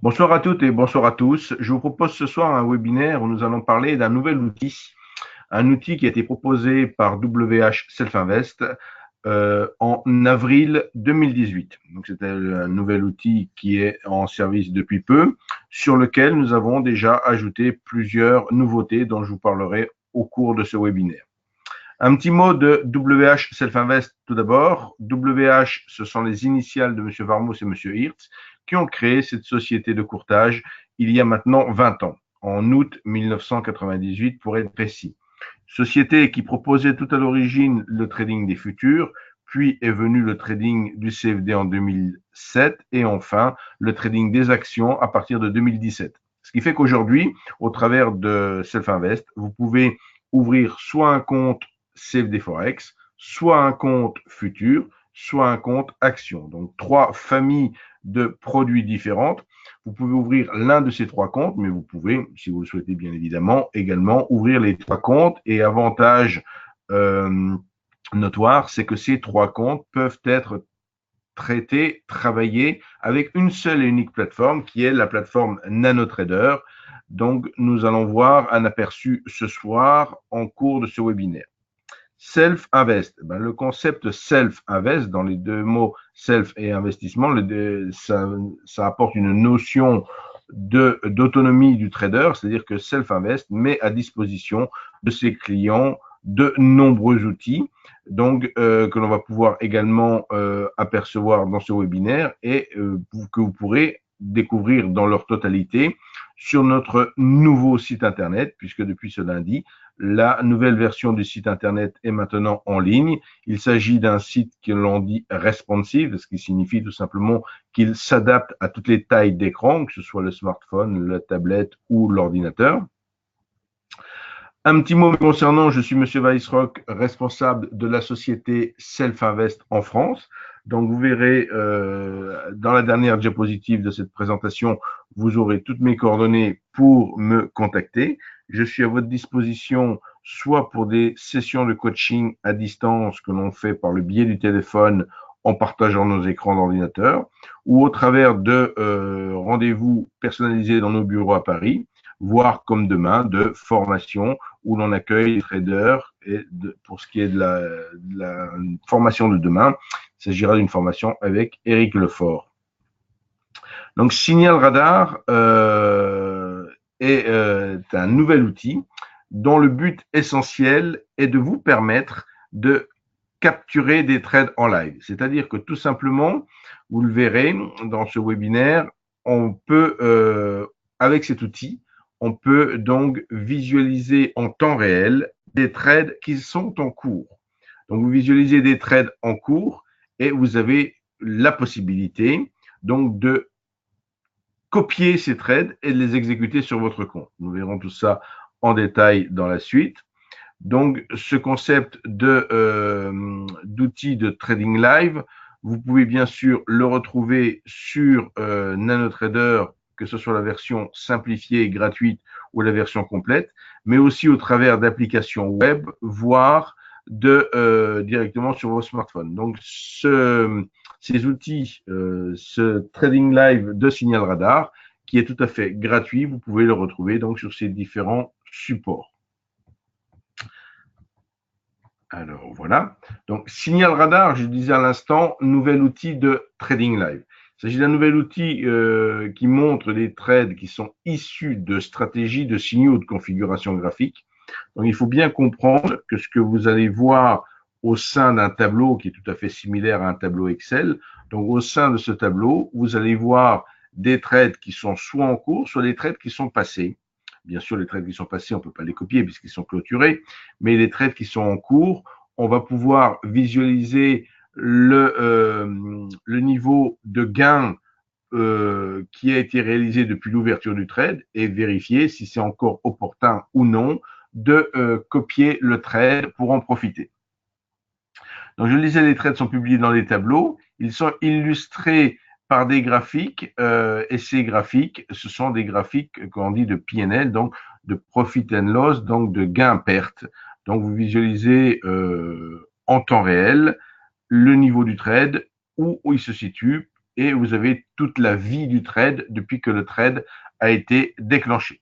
Bonsoir à toutes et bonsoir à tous. Je vous propose ce soir un webinaire où nous allons parler d'un nouvel outil, un outil qui a été proposé par WH Self-Invest en avril 2018. Donc c'est un nouvel outil qui est en service depuis peu, sur lequel nous avons déjà ajouté plusieurs nouveautés dont je vous parlerai au cours de ce webinaire. Un petit mot de WH Self-Invest tout d'abord. WH, ce sont les initiales de M. Varmous et M. Hirtz qui ont créé cette société de courtage il y a maintenant 20 ans, en août 1998 pour être précis. Société qui proposait tout à l'origine le trading des futurs, puis est venu le trading du CFD en 2007 et enfin le trading des actions à partir de 2017. Ce qui fait qu'aujourd'hui, au travers de Self-Invest, vous pouvez ouvrir soit un compte CFD Forex, soit un compte futur, soit un compte action. Donc, trois familles de produits différentes. Vous pouvez ouvrir l'un de ces trois comptes, mais vous pouvez, si vous le souhaitez bien évidemment, également ouvrir les trois comptes. Et avantage notoire, c'est que ces trois comptes peuvent être traités, travaillés avec une seule et unique plateforme qui est la plateforme NanoTrader. Donc, nous allons voir un aperçu ce soir en cours de ce webinaire. Self-invest. Le concept self-invest, dans les deux mots self et investissement, ça apporte une notion d'autonomie du trader, c'est-à-dire que self-invest met à disposition de ses clients de nombreux outils, donc que l'on va pouvoir également apercevoir dans ce webinaire et que vous pourrez découvrir dans leur totalité sur notre nouveau site internet, puisque depuis ce lundi, la nouvelle version du site internet est maintenant en ligne. Il s'agit d'un site que l'on dit responsive, ce qui signifie tout simplement qu'il s'adapte à toutes les tailles d'écran, que ce soit le smartphone, la tablette ou l'ordinateur. Un petit mot concernant, je suis Monsieur Weissrock, responsable de la société Self-Invest en France. Donc vous verrez dans la dernière diapositive de cette présentation, vous aurez toutes mes coordonnées pour me contacter. Je suis à votre disposition soit pour des sessions de coaching à distance que l'on fait par le biais du téléphone en partageant nos écrans d'ordinateur, ou au travers de rendez-vous personnalisés dans nos bureaux à Paris, voire comme demain de formation où l'on accueille les traders. Et pour ce qui est de la formation de demain, il s'agira d'une formation avec Éric Lefort. Donc, Signal Radar est un nouvel outil dont le but essentiel est de vous permettre de capturer des trades en live. C'est-à-dire que tout simplement, vous le verrez dans ce webinaire, on peut, avec cet outil, on peut donc visualiser en temps réel des trades qui sont en cours. Donc, vous visualisez des trades en cours et vous avez la possibilité donc de copier ces trades et de les exécuter sur votre compte. Nous verrons tout ça en détail dans la suite. Donc, ce concept d'outil de trading live, vous pouvez bien sûr le retrouver sur NanoTrader, que ce soit la version simplifiée et gratuite ou la version complète, mais aussi au travers d'applications web, voire directement sur vos smartphones. Donc, ces outils, ce trading live de Signal Radar, qui est tout à fait gratuit, vous pouvez le retrouver donc sur ces différents supports. Alors voilà. Donc Signal Radar, je disais à l'instant, nouvel outil de trading live. Il s'agit d'un nouvel outil qui montre des trades qui sont issus de stratégies de signaux de configuration graphique. Donc il faut bien comprendre que ce que vous allez voir au sein d'un tableau qui est tout à fait similaire à un tableau Excel, donc au sein de ce tableau, vous allez voir des trades qui sont soit en cours, soit des trades qui sont passés. Bien sûr, les trades qui sont passés, on ne peut pas les copier puisqu'ils sont clôturés, mais les trades qui sont en cours, on va pouvoir visualiser le niveau de gain qui a été réalisé depuis l'ouverture du trade et vérifier si c'est encore opportun ou non de copier le trade pour en profiter. Donc, je le disais, les trades sont publiés dans des tableaux. Ils sont illustrés par des graphiques et ces graphiques, ce sont des graphiques qu'on dit de P&L, donc de profit and loss, donc de gain-perte. Donc, vous visualisez en temps réel le niveau du trade, où il se situe et vous avez toute la vie du trade depuis que le trade a été déclenché.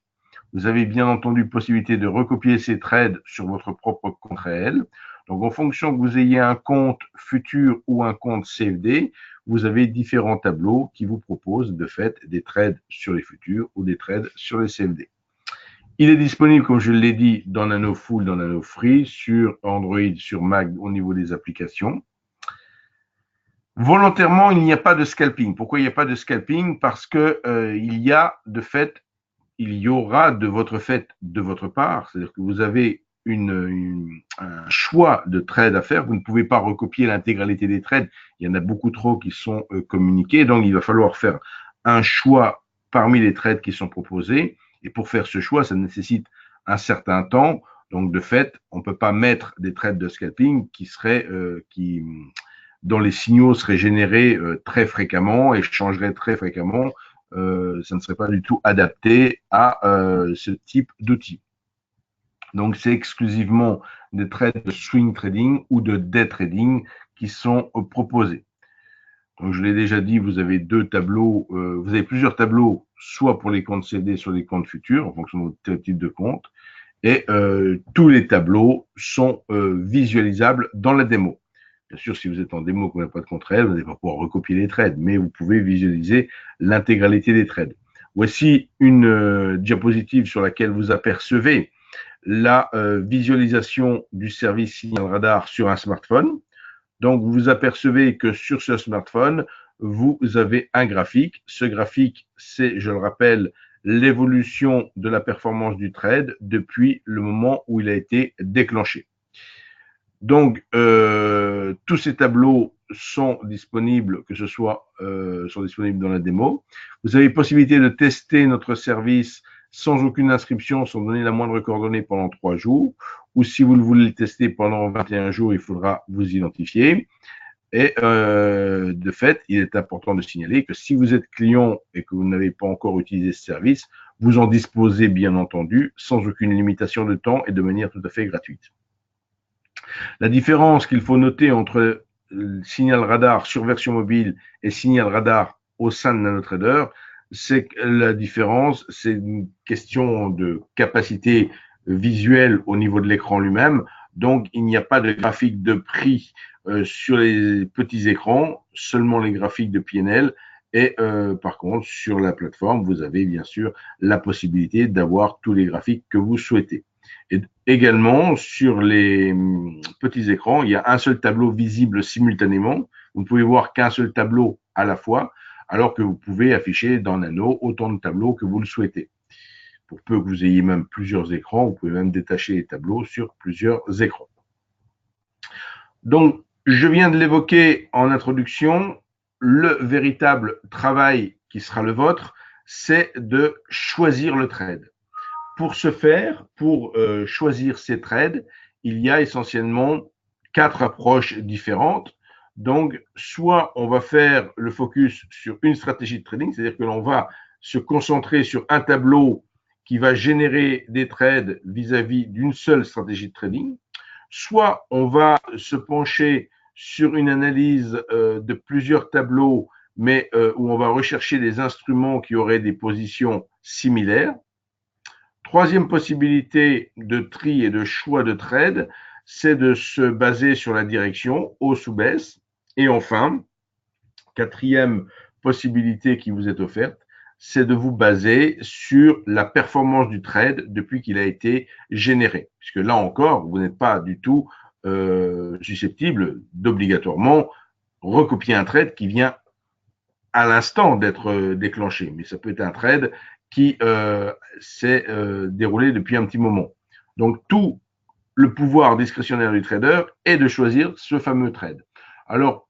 Vous avez bien entendu possibilité de recopier ces trades sur votre propre compte réel. Donc, en fonction que vous ayez un compte futur ou un compte CFD, vous avez différents tableaux qui vous proposent de fait des trades sur les futurs ou des trades sur les CFD. Il est disponible, comme je l'ai dit, dans Nano Full, dans Nano Free, sur Android, sur Mac, au niveau des applications. Volontairement, il n'y a pas de scalping. Pourquoi il n'y a pas de scalping? Parce que il y a de fait, il y aura de votre fait, de votre part, c'est-à-dire que vous avez un choix de trade à faire. Vous ne pouvez pas recopier l'intégralité des trades. Il y en a beaucoup trop qui sont communiqués, donc il va falloir faire un choix parmi les trades qui sont proposés. Et pour faire ce choix, ça nécessite un certain temps. Donc de fait, on ne peut pas mettre des trades de scalping dont les signaux seraient générés très fréquemment et changeraient très fréquemment. Ça ne serait pas du tout adapté à ce type d'outil. Donc, c'est exclusivement des trades de swing trading ou de day trading qui sont proposés. Donc, je l'ai déjà dit, vous avez deux tableaux, vous avez plusieurs tableaux, soit pour les comptes CD, soit les comptes futurs, en fonction de votre type de compte. Et tous les tableaux sont visualisables dans la démo. Bien sûr, si vous êtes en démo, que vous n'avez pas de compte réel, vous n'allez pas pouvoir recopier les trades, mais vous pouvez visualiser l'intégralité des trades. Voici une diapositive sur laquelle vous apercevez la visualisation du service signal radar sur un smartphone. Donc, vous apercevez que sur ce smartphone, vous avez un graphique. Ce graphique, c'est, je le rappelle, l'évolution de la performance du trade depuis le moment où il a été déclenché. Donc, tous ces tableaux sont disponibles, que ce soit sont disponibles dans la démo. Vous avez possibilité de tester notre service sans aucune inscription, sans donner la moindre coordonnée pendant 3 jours. Ou si vous le voulez le tester pendant 21 jours, il faudra vous identifier. Et de fait, il est important de signaler que si vous êtes client et que vous n'avez pas encore utilisé ce service, vous en disposez bien entendu sans aucune limitation de temps et de manière tout à fait gratuite. La différence qu'il faut noter entre signal radar sur version mobile et signal radar au sein de NanoTrader, c'est que la différence, c'est une question de capacité visuelle au niveau de l'écran lui-même. Donc, il n'y a pas de graphique de prix sur les petits écrans, seulement les graphiques de PNL. Et par contre, sur la plateforme, vous avez bien sûr la possibilité d'avoir tous les graphiques que vous souhaitez. Et également, sur les petits écrans, il y a un seul tableau visible simultanément. Vous ne pouvez voir qu'un seul tableau à la fois, alors que vous pouvez afficher dans Nano autant de tableaux que vous le souhaitez. Pour peu que vous ayez même plusieurs écrans, vous pouvez même détacher les tableaux sur plusieurs écrans. Donc, je viens de l'évoquer en introduction, le véritable travail qui sera le vôtre, c'est de choisir le trade. Pour ce faire, pour choisir ces trades, il y a essentiellement 4 approches différentes. Donc, soit on va faire le focus sur une stratégie de trading, c'est-à-dire que l'on va se concentrer sur un tableau qui va générer des trades vis-à-vis d'une seule stratégie de trading. Soit on va se pencher sur une analyse de plusieurs tableaux, mais où on va rechercher des instruments qui auraient des positions similaires. Troisième possibilité de tri et de choix de trade, c'est de se baser sur la direction hausse ou baisse. Et enfin, quatrième possibilité qui vous est offerte, c'est de vous baser sur la performance du trade depuis qu'il a été généré. Puisque là encore, vous n'êtes pas du tout susceptible d'obligatoirement recopier un trade qui vient à l'instant d'être déclenché. Mais ça peut être un trade qui s'est déroulé depuis un petit moment. Donc, tout le pouvoir discrétionnaire du trader est de choisir ce fameux trade. Alors,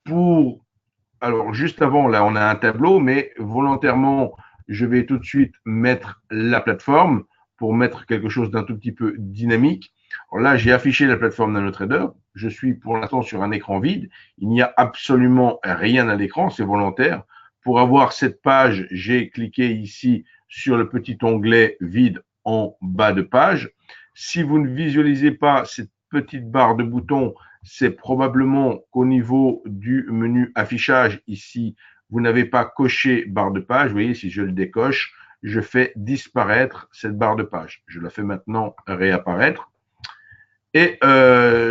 juste avant, là, on a un tableau, mais volontairement, je vais tout de suite mettre la plateforme pour mettre quelque chose d'un tout petit peu dynamique. Alors là, j'ai affiché la plateforme NanoTrader. Je suis pour l'instant sur un écran vide. Il n'y a absolument rien à l'écran, c'est volontaire. Pour avoir cette page, j'ai cliqué ici sur le petit onglet vide en bas de page. Si vous ne visualisez pas cette petite barre de boutons, c'est probablement qu'au niveau du menu affichage, ici, vous n'avez pas coché barre de page, vous voyez, si je le décoche, je fais disparaître cette barre de page. Je la fais maintenant réapparaître. Et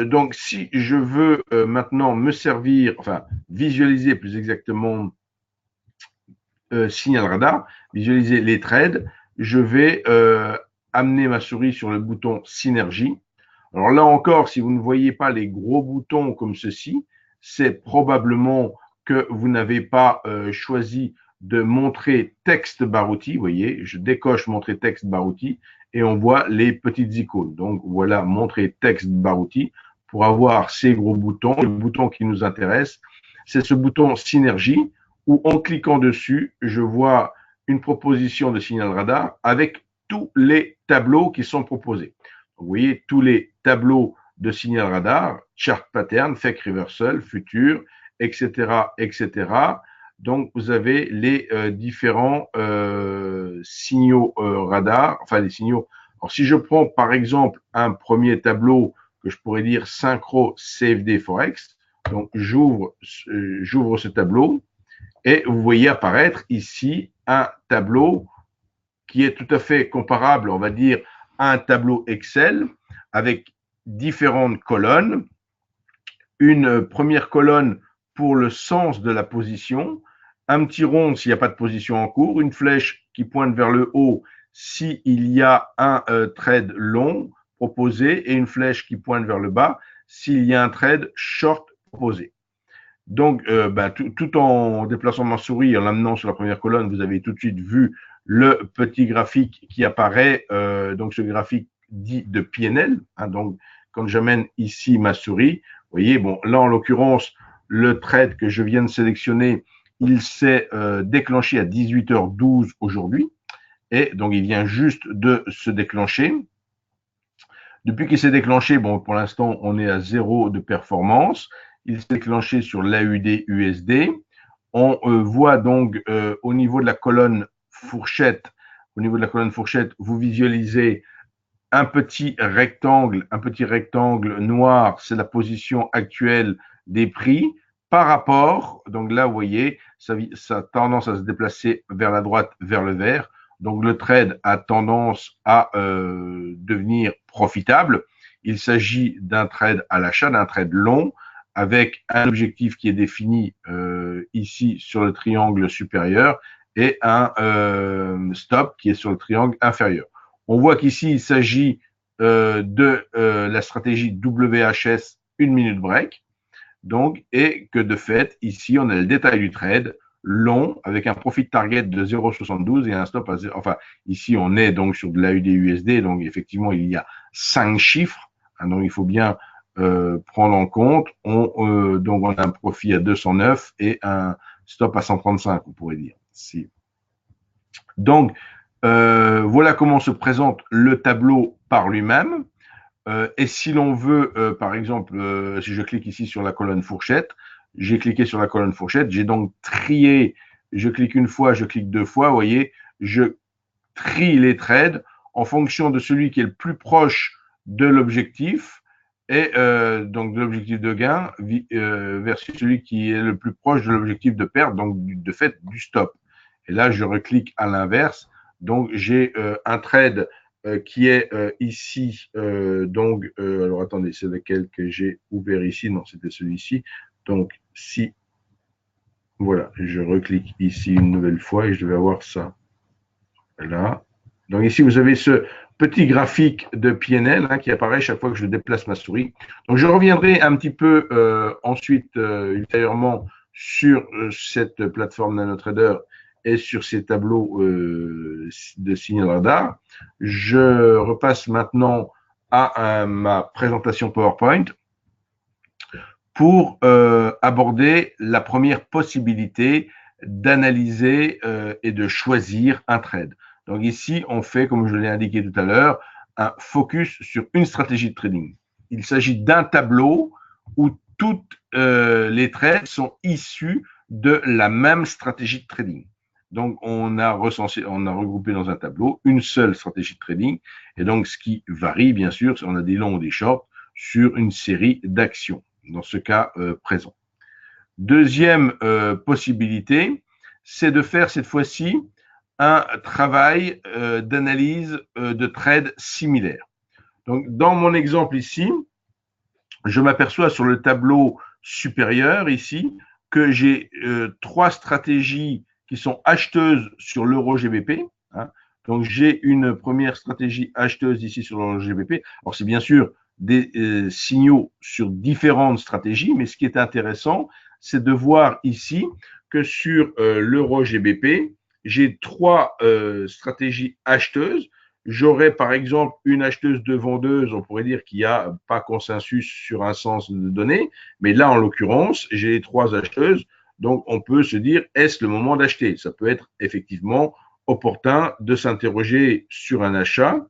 donc, si je veux maintenant me servir, enfin, visualiser plus exactement signal radar, visualiser les trades, je vais amener ma souris sur le bouton synergie. Alors là encore, si vous ne voyez pas les gros boutons comme ceci, c'est probablement que vous n'avez pas choisi de montrer texte barre outil. Vous voyez, je décoche montrer texte barre outil et on voit les petites icônes. Donc voilà, montrer texte barre outil pour avoir ces gros boutons. Le bouton qui nous intéresse, c'est ce bouton synergie où en cliquant dessus, je vois une proposition de signal radar avec tous les tableaux qui sont proposés. Vous voyez tous les tableaux de signal radar, chart pattern, fake reversal, futur, etc., etc. Donc, vous avez les différents signaux radar, enfin les signaux. Alors, si je prends par exemple un premier tableau que je pourrais dire synchro CFD Forex, donc j'ouvre ce tableau et vous voyez apparaître ici un tableau qui est tout à fait comparable, on va dire, à un tableau Excel avec différentes colonnes. Une première colonne pour le sens de la position, un petit rond s'il n'y a pas de position en cours, une flèche qui pointe vers le haut s'il y a un trade long proposé et une flèche qui pointe vers le bas s'il y a un trade short proposé. Donc, tout en déplaçant ma souris, en l'amenant sur la première colonne, vous avez tout de suite vu le petit graphique qui apparaît, donc ce graphique dit de PNL. Hein, donc, quand j'amène ici ma souris, vous voyez, bon, là en l'occurrence, le trade que je viens de sélectionner, il s'est déclenché à 18h12 aujourd'hui, et donc il vient juste de se déclencher. Depuis qu'il s'est déclenché, bon, pour l'instant, on est à 0 de performance. Il s'est déclenché sur l'AUD-USD. On voit donc au niveau de la colonne fourchette, vous visualisez un petit rectangle noir, c'est la position actuelle des prix par rapport, donc là, vous voyez, ça a tendance à se déplacer vers la droite, vers le vert. Donc le trade a tendance à devenir profitable. Il s'agit d'un trade à l'achat, d'un trade long, avec un objectif qui est défini ici sur le triangle supérieur et un stop qui est sur le triangle inférieur. On voit qu'ici, il s'agit de la stratégie WHS 1 minute break. Donc, et que de fait, ici, on a le détail du trade long avec un profit target de 0,72 et un stop à 0. Enfin, ici, on est donc sur de l'AUD-USD. Donc, effectivement, il y a 5 chiffres. Hein, donc, il faut bien prendre en compte. Donc, on a un profit à 209 et un stop à 135, on pourrait dire. Si. Donc, voilà comment se présente le tableau par lui-même. Et si l'on veut, par exemple, si je clique ici sur la colonne fourchette, j'ai cliqué sur la colonne fourchette, j'ai donc trié, je clique une fois, je clique deux fois, vous voyez, je trie les trades en fonction de celui qui est le plus proche de l'objectif et donc de l'objectif de gain versus celui qui est le plus proche de l'objectif de perte, donc de fait du stop. Et là, je reclique à l'inverse. Donc, j'ai un trade qui est ici. Alors attendez, c'est lequel que j'ai ouvert ici? Non, c'était celui-ci. Donc, si, voilà, je reclique ici une nouvelle fois et je vais avoir ça. Là. Donc ici, vous avez ce petit graphique de PNL hein, qui apparaît chaque fois que je déplace ma souris. Donc, je reviendrai un petit peu ensuite, ultérieurement, sur cette plateforme NanoTrader et sur ces tableaux de signal radar. Je repasse maintenant à ma présentation PowerPoint pour aborder la première possibilité d'analyser et de choisir un trade. Donc ici, on fait, comme je l'ai indiqué tout à l'heure, un focus sur une stratégie de trading. Il s'agit d'un tableau où toutes les trades sont issus de la même stratégie de trading. Donc, on a regroupé dans un tableau une seule stratégie de trading. Et donc, ce qui varie, bien sûr, on a des longs ou des shorts sur une série d'actions, dans ce cas présent. Deuxième possibilité, c'est de faire cette fois-ci un travail d'analyse de trades similaires. Donc, dans mon exemple ici, je m'aperçois sur le tableau supérieur ici que j'ai trois stratégies qui sont acheteuses sur l'euro GBP. Hein. Donc, j'ai une première stratégie acheteuse ici sur l'euro GBP. Alors, c'est bien sûr des signaux sur différentes stratégies, mais ce qui est intéressant, c'est de voir ici que sur l'euro GBP, j'ai trois stratégies acheteuses. J'aurais par exemple une acheteuse de vendeuse, on pourrait dire qu'il n'y a pas consensus sur un sens de données, mais là en l'occurrence, j'ai les trois acheteuses, donc on peut se dire est-ce le moment d'acheter? Ça peut être effectivement opportun de s'interroger sur un achat.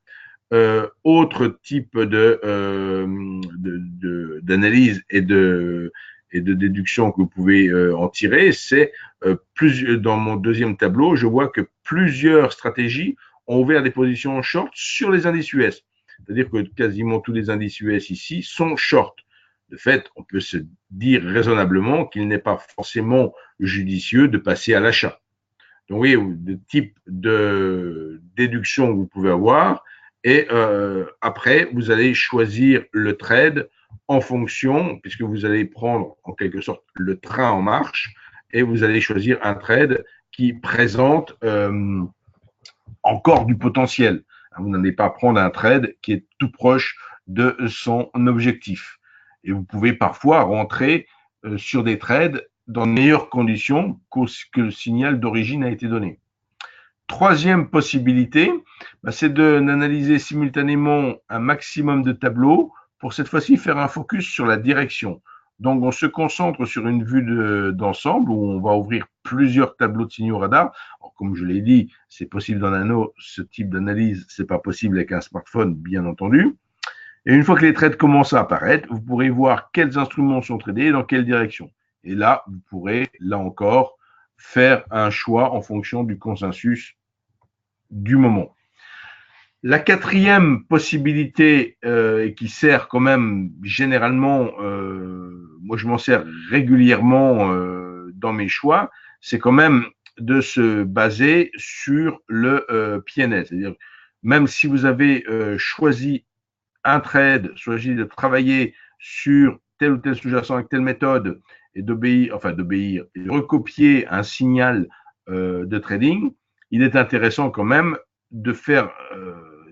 Autre type d'analyse et de déduction que vous pouvez en tirer, c'est dans mon deuxième tableau, je vois que plusieurs stratégies ont ouvert des positions short sur les indices US. C'est-à-dire que quasiment tous les indices US ici sont short. De fait, on peut se dire raisonnablement qu'il n'est pas forcément judicieux de passer à l'achat. Donc, oui, le type de déduction que vous pouvez avoir. Et après, vous allez choisir le trade en fonction, puisque vous allez prendre en quelque sorte le train en marche, et vous allez choisir un trade qui présente encore du potentiel. Vous n'allez pas prendre un trade qui est tout proche de son objectif. Et vous pouvez parfois rentrer sur des trades dans de meilleures conditions que le signal d'origine a été donné. Troisième possibilité, c'est d'analyser simultanément un maximum de tableaux pour cette fois-ci faire un focus sur la direction. Donc, on se concentre sur une vue d'ensemble où on va ouvrir plusieurs tableaux de signaux radar. Alors, comme je l'ai dit, c'est possible dans Nano, ce type d'analyse, c'est pas possible avec un smartphone, bien entendu. Et une fois que les trades commencent à apparaître, vous pourrez voir quels instruments sont tradés et dans quelle direction. Et là, vous pourrez, là encore, faire un choix en fonction du consensus du moment. La quatrième possibilité qui sert quand même généralement, moi je m'en sers régulièrement dans mes choix, c'est quand même de se baser sur le PNL. C'est-à-dire, même si vous avez choisi un trade, choisi de travailler sur tel ou tel sous-jacent avec telle méthode et d'obéir, et de recopier un signal de trading, il est intéressant quand même de faire,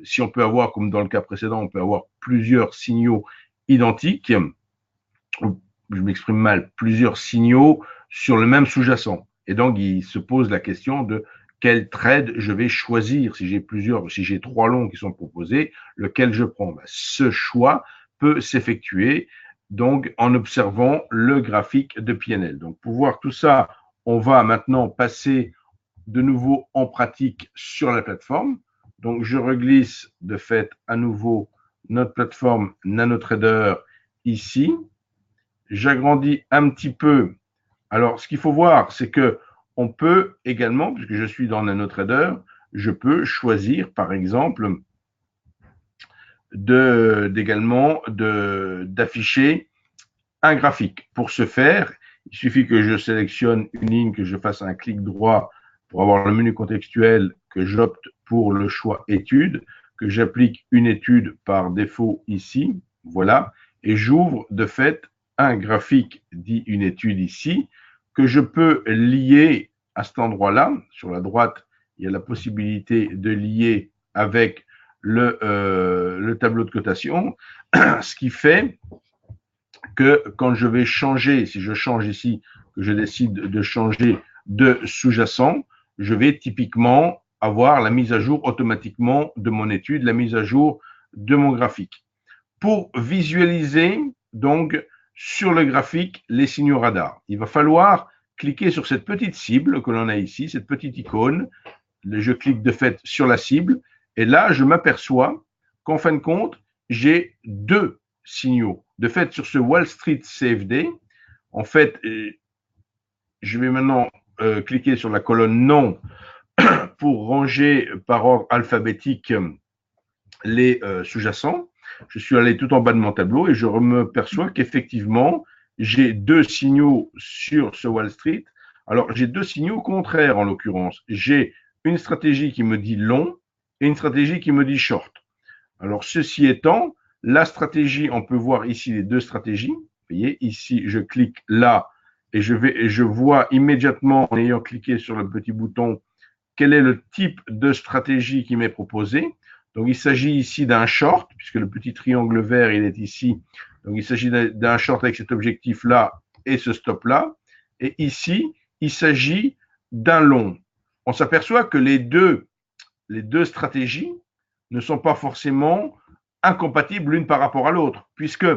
si on peut avoir, comme dans le cas précédent, on peut avoir plusieurs signaux identiques, je m'exprime mal, plusieurs signaux sur le même sous-jacent. Et donc, il se pose la question de quel trade je vais choisir. Si j'ai trois longs qui sont proposés, lequel je prends? Ce choix peut s'effectuer donc en observant le graphique de PNL. Donc, pour voir tout ça, on va maintenant passer de nouveau en pratique sur la plateforme. Donc, je reglisse de fait à nouveau notre plateforme NanoTrader ici. J'agrandis un petit peu. Alors, ce qu'il faut voir, c'est que on peut également, puisque je suis dans NanoTrader, je peux choisir, par exemple, d'afficher un graphique. Pour ce faire, il suffit que je sélectionne une ligne, que je fasse un clic droit pour avoir le menu contextuel, que j'opte pour le choix étude, que j'applique une étude par défaut ici, voilà, et j'ouvre de fait un graphique dit une étude ici, que je peux lier à cet endroit-là. Sur la droite, il y a la possibilité de lier avec le tableau de cotation, ce qui fait que quand je vais changer, si je change ici, que je décide de changer de sous-jacent, je vais typiquement avoir la mise à jour automatiquement de mon étude, la mise à jour de mon graphique. Pour visualiser donc sur le graphique les signaux radar, il va falloir cliquer sur cette petite cible que l'on a ici, cette petite icône. Je clique de fait sur la cible et là, je m'aperçois qu'en fin de compte, j'ai deux signaux. De fait, sur ce Wall Street CFD, en fait, je vais maintenant cliquer sur la colonne non pour ranger par ordre alphabétique les sous-jacents. Je suis allé tout en bas de mon tableau et je me perçois qu'effectivement, j'ai deux signaux sur ce Wall Street Alors, j'ai deux signaux contraires en l'occurrence. J'ai une stratégie qui me dit long et une stratégie qui me dit short. Alors, ceci étant, la stratégie, on peut voir ici les deux stratégies. Vous voyez, ici, je clique là et je vois immédiatement, en ayant cliqué sur le petit bouton, quel est le type de stratégie qui m'est proposé. Donc, il s'agit ici d'un short, puisque le petit triangle vert, il est ici. Donc, il s'agit d'un short avec cet objectif-là et ce stop-là. Et ici, il s'agit d'un long. On s'aperçoit que les deux stratégies ne sont pas forcément incompatibles l'une par rapport à l'autre, puisque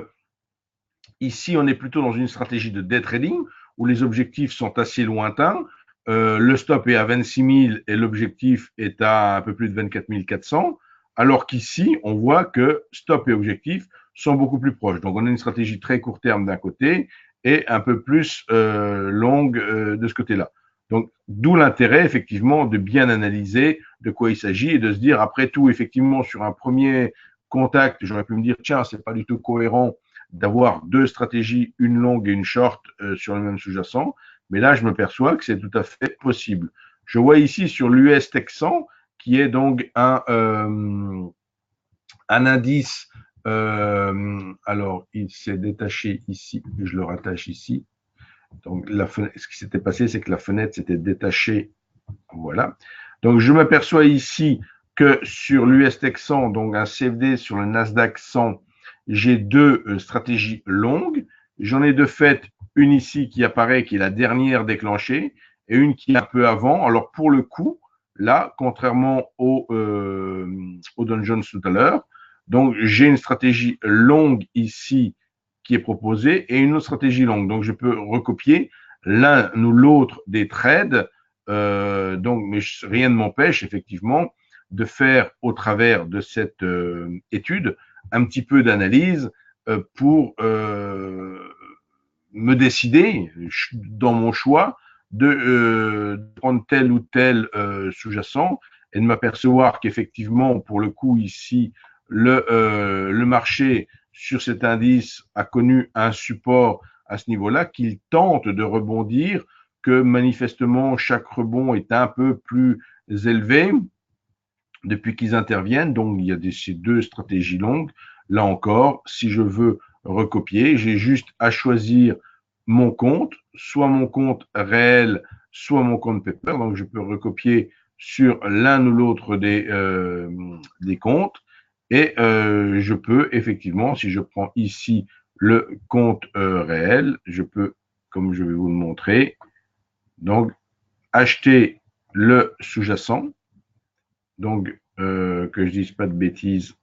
ici, on est plutôt dans une stratégie de day trading où les objectifs sont assez lointains. Le stop est à 26 000 et l'objectif est à un peu plus de 24 400, alors qu'ici, on voit que stop et objectif sont beaucoup plus proches. Donc, on a une stratégie très court terme d'un côté et un peu plus longue de ce côté-là. Donc, d'où l'intérêt, effectivement, de bien analyser de quoi il s'agit et de se dire, après tout, effectivement, sur un premier contact, j'aurais pu me dire, tiens, c'est pas du tout cohérent d'avoir deux stratégies, une longue et une short sur le même sous-jacent. Mais là, je me perçois que c'est tout à fait possible. Je vois ici sur l'US Texan, qui est donc un indice. Alors, il s'est détaché ici, je le rattache ici. Donc, ce qui s'était passé, c'est que la fenêtre s'était détachée. Voilà. Donc, je m'aperçois ici que sur l'US Texan, donc un CFD sur le Nasdaq 100, j'ai deux stratégies longues. J'en ai de fait une ici qui apparaît, qui est la dernière déclenchée, et une qui est un peu avant. Alors, pour le coup, là, contrairement au Dow Jones tout à l'heure, donc j'ai une stratégie longue ici qui est proposée et une autre stratégie longue. Donc, je peux recopier l'un ou l'autre des trades. Donc, mais rien ne m'empêche effectivement de faire au travers de cette étude un petit peu d'analyse pour me décider dans mon choix de prendre tel ou tel sous-jacent et de m'apercevoir qu'effectivement, pour le coup ici, le marché sur cet indice a connu un support à ce niveau-là, qu'il tente de rebondir, que manifestement chaque rebond est un peu plus élevé depuis qu'ils interviennent. Donc il y a ces deux stratégies longues. Là encore, si je veux recopier, j'ai juste à choisir mon compte, soit mon compte réel, soit mon compte paper. Donc je peux recopier sur l'un ou l'autre des comptes et je peux effectivement, si je prends ici le compte réel, je peux, comme je vais vous le montrer, donc acheter le sous-jacent. Donc que je dise pas de bêtises.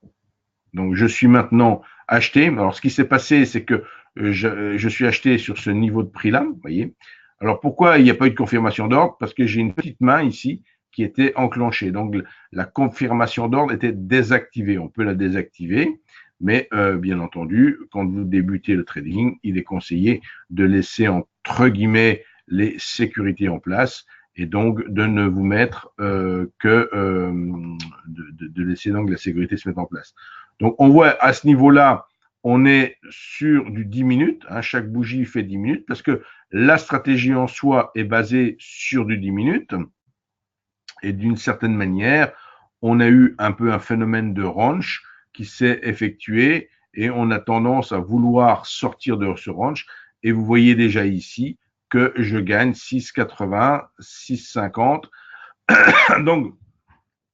Donc je suis maintenant acheté. Alors ce qui s'est passé, c'est que je suis acheté sur ce niveau de prix-là, vous voyez. Alors pourquoi il n'y a pas eu de confirmation d'ordre? Parce que j'ai une petite main ici qui était enclenchée. Donc la confirmation d'ordre était désactivée. On peut la désactiver, mais bien entendu, quand vous débutez le trading, il est conseillé de laisser entre guillemets les sécurités en place et donc de ne vous mettre de laisser donc la sécurité se mettre en place. Donc on voit à ce niveau-là, on est sur du 10 minutes, hein, chaque bougie fait 10 minutes, parce que la stratégie en soi est basée sur du 10 minutes, et d'une certaine manière, on a eu un peu un phénomène de range qui s'est effectué, et on a tendance à vouloir sortir de ce range, et vous voyez déjà ici que je gagne 6,80, 6,50. Donc,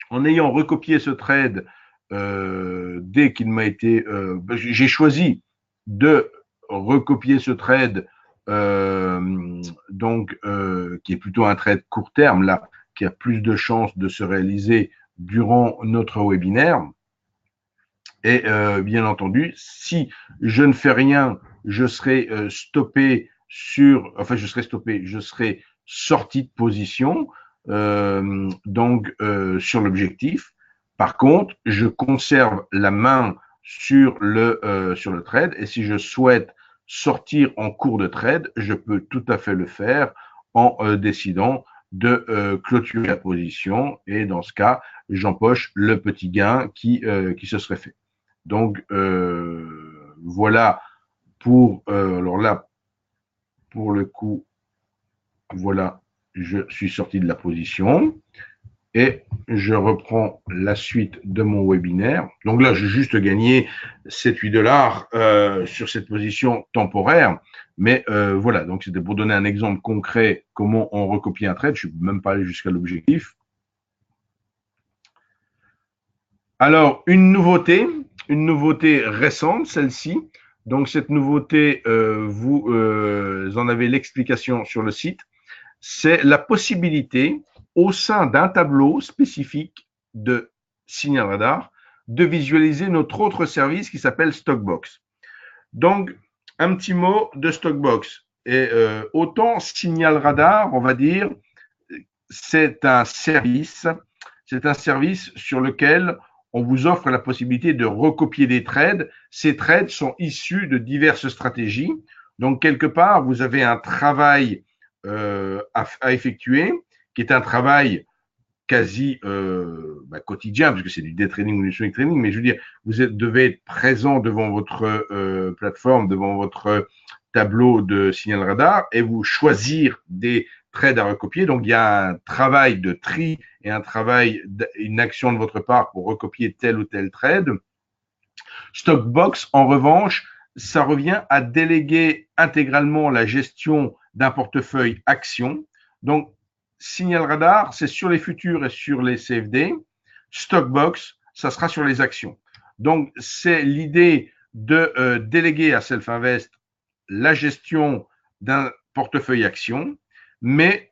en ayant recopié ce trade dès qu'il m'a été, j'ai choisi de recopier ce trade, qui est plutôt un trade court terme là, qui a plus de chances de se réaliser durant notre webinaire. Et bien entendu, si je ne fais rien, je serai stoppé je serai sorti de position sur l'objectif. Par contre, je conserve la main sur le trade et si je souhaite sortir en cours de trade, je peux tout à fait le faire en décidant de clôturer la position et dans ce cas, j'empoche le petit gain qui se serait fait. Donc voilà alors là, pour le coup, voilà je suis sorti de la position et je reprends la suite de mon webinaire. Donc là, j'ai juste gagné 7-8 dollars sur cette position temporaire. Mais voilà, donc c'était pour donner un exemple concret comment on recopie un trade. Je ne suis même pas allé jusqu'à l'objectif. Alors, une nouveauté récente, celle-ci. Donc, cette nouveauté, vous en avez l'explication sur le site. C'est la possibilité, au sein d'un tableau spécifique de Signal Radar, de visualiser notre autre service qui s'appelle Stockbox. Donc, un petit mot de Stockbox. Et autant Signal Radar, on va dire, c'est un service sur lequel on vous offre la possibilité de recopier des trades. Ces trades sont issus de diverses stratégies. Donc, quelque part, vous avez un travail à effectuer, qui est un travail quasi quotidien, parce que c'est du day trading ou du swing trading, mais je veux dire, devez être présent devant votre plateforme, devant votre tableau de signal radar, et vous choisir des trades à recopier. Donc, il y a un travail de tri et une action de votre part pour recopier tel ou tel trade. Stockbox, en revanche, ça revient à déléguer intégralement la gestion d'un portefeuille action. Donc, Signal Radar, c'est sur les futurs et sur les CFD. Stockbox, ça sera sur les actions. Donc, c'est l'idée de déléguer à Self-Invest la gestion d'un portefeuille action, mais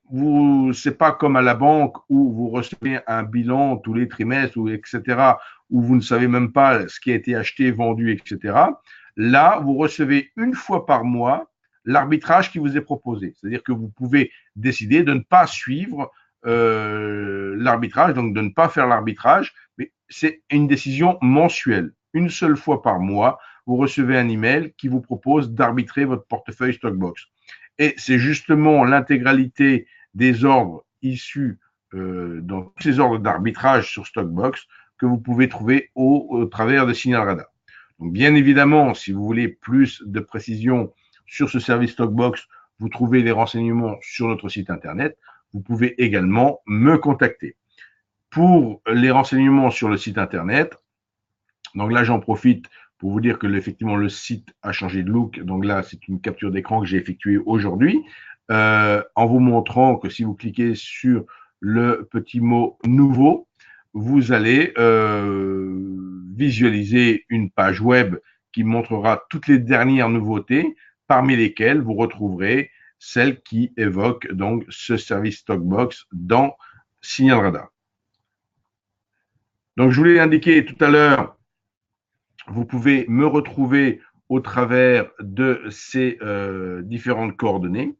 c'est pas comme à la banque où vous recevez un bilan tous les trimestres, ou etc., où vous ne savez même pas ce qui a été acheté, vendu, etc. Là, vous recevez une fois par mois l'arbitrage qui vous est proposé. C'est-à-dire que vous pouvez décider de ne pas suivre l'arbitrage, donc de ne pas faire l'arbitrage, mais c'est une décision mensuelle. Une seule fois par mois, vous recevez un email qui vous propose d'arbitrer votre portefeuille Stockbox. Et c'est justement l'intégralité des ordres issus dans tous ces ordres d'arbitrage sur Stockbox que vous pouvez trouver au travers de Signal Radar. Donc, bien évidemment, si vous voulez plus de précision sur ce service Stockbox, vous trouvez les renseignements sur notre site internet. Vous pouvez également me contacter. Pour les renseignements sur le site internet, donc là, j'en profite pour vous dire que effectivement le site a changé de look. Donc là, c'est une capture d'écran que j'ai effectuée aujourd'hui en vous montrant que si vous cliquez sur le petit mot nouveau, vous allez visualiser une page web qui montrera toutes les dernières nouveautés, parmi lesquelles vous retrouverez celles qui évoquent donc ce service Stockbox dans Signal Radar. Donc, je vous l'ai indiqué tout à l'heure, vous pouvez me retrouver au travers de ces différentes coordonnées,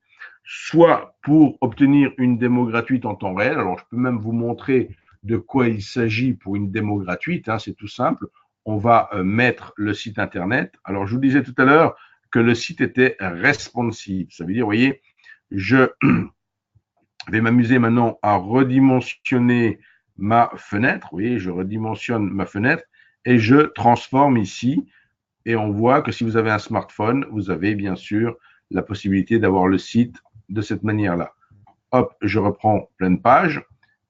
soit pour obtenir une démo gratuite en temps réel. Alors, je peux même vous montrer de quoi il s'agit pour une démo gratuite. Hein, c'est tout simple. On va mettre le site internet. Alors, je vous disais tout à l'heure que le site était responsive. Ça veut dire, vous voyez, je vais m'amuser maintenant à redimensionner ma fenêtre. Vous voyez, je redimensionne ma fenêtre et je transforme ici. Et on voit que si vous avez un smartphone, vous avez bien sûr la possibilité d'avoir le site de cette manière-là. Hop, je reprends pleine page.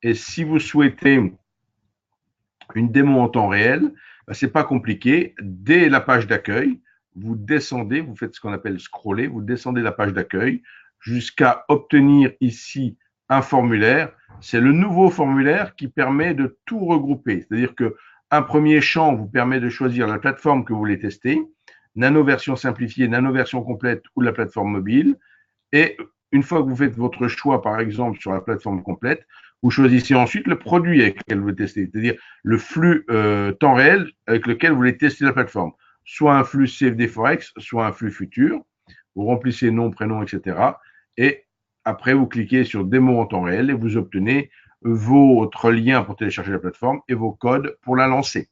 Et si vous souhaitez une démo en temps réel, ce n'est pas compliqué. Dès la page d'accueil, vous descendez, vous faites ce qu'on appelle scroller, vous descendez la page d'accueil jusqu'à obtenir ici un formulaire. C'est le nouveau formulaire qui permet de tout regrouper. C'est-à-dire qu'un premier champ vous permet de choisir la plateforme que vous voulez tester, nano version simplifiée, nano version complète ou la plateforme mobile. Et une fois que vous faites votre choix, par exemple, sur la plateforme complète, vous choisissez ensuite le produit avec lequel vous voulez tester, c'est-à-dire le flux temps réel avec lequel vous voulez tester la plateforme. Soit un flux CFD Forex, soit un flux futur. Vous remplissez nom, prénom, etc. Et après, vous cliquez sur démo en temps réel et vous obtenez votre lien pour télécharger la plateforme et vos codes pour la lancer.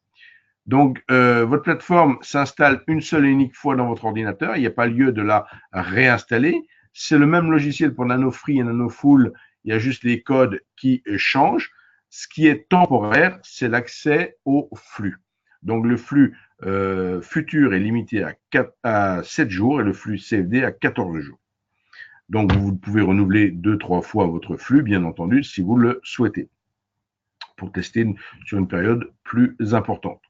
Donc, votre plateforme s'installe une seule et unique fois dans votre ordinateur. Il n'y a pas lieu de la réinstaller. C'est le même logiciel pour Nano Free et Nano Full. Il y a juste les codes qui changent. Ce qui est temporaire, c'est l'accès au flux. Donc, le flux futur est limité à 7 jours et le flux CFD à 14 jours. Donc, vous pouvez renouveler 2-3 fois votre flux, bien entendu, si vous le souhaitez, pour tester sur une période plus importante.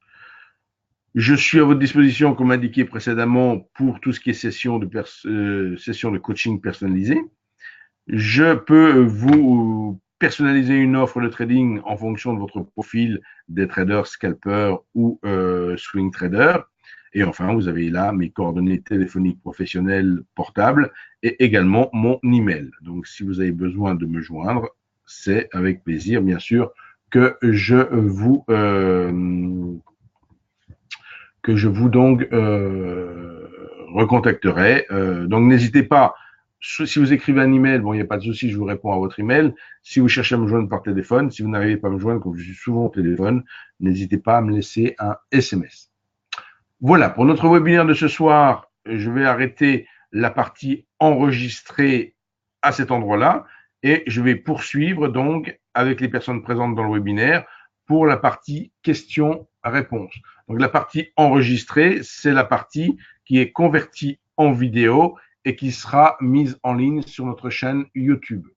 Je suis à votre disposition, comme indiqué précédemment, pour tout ce qui est session de coaching personnalisé. Je peux vous personnaliser une offre de trading en fonction de votre profil des traders, scalpers ou swing traders. Et enfin, vous avez là mes coordonnées téléphoniques professionnelles portables et également mon email. Donc, si vous avez besoin de me joindre, c'est avec plaisir, bien sûr, que je vous donc recontacterai. Donc n'hésitez pas, si vous écrivez un email, bon, il n'y a pas de souci, je vous réponds à votre email. Si vous cherchez à me joindre par téléphone, si vous n'arrivez pas à me joindre, comme je suis souvent au téléphone, n'hésitez pas à me laisser un SMS. Voilà, pour notre webinaire de ce soir, je vais arrêter la partie enregistrée à cet endroit-là et je vais poursuivre donc avec les personnes présentes dans le webinaire pour la partie questions-réponses. Donc la partie enregistrée, c'est la partie qui est convertie en vidéo et qui sera mise en ligne sur notre chaîne YouTube.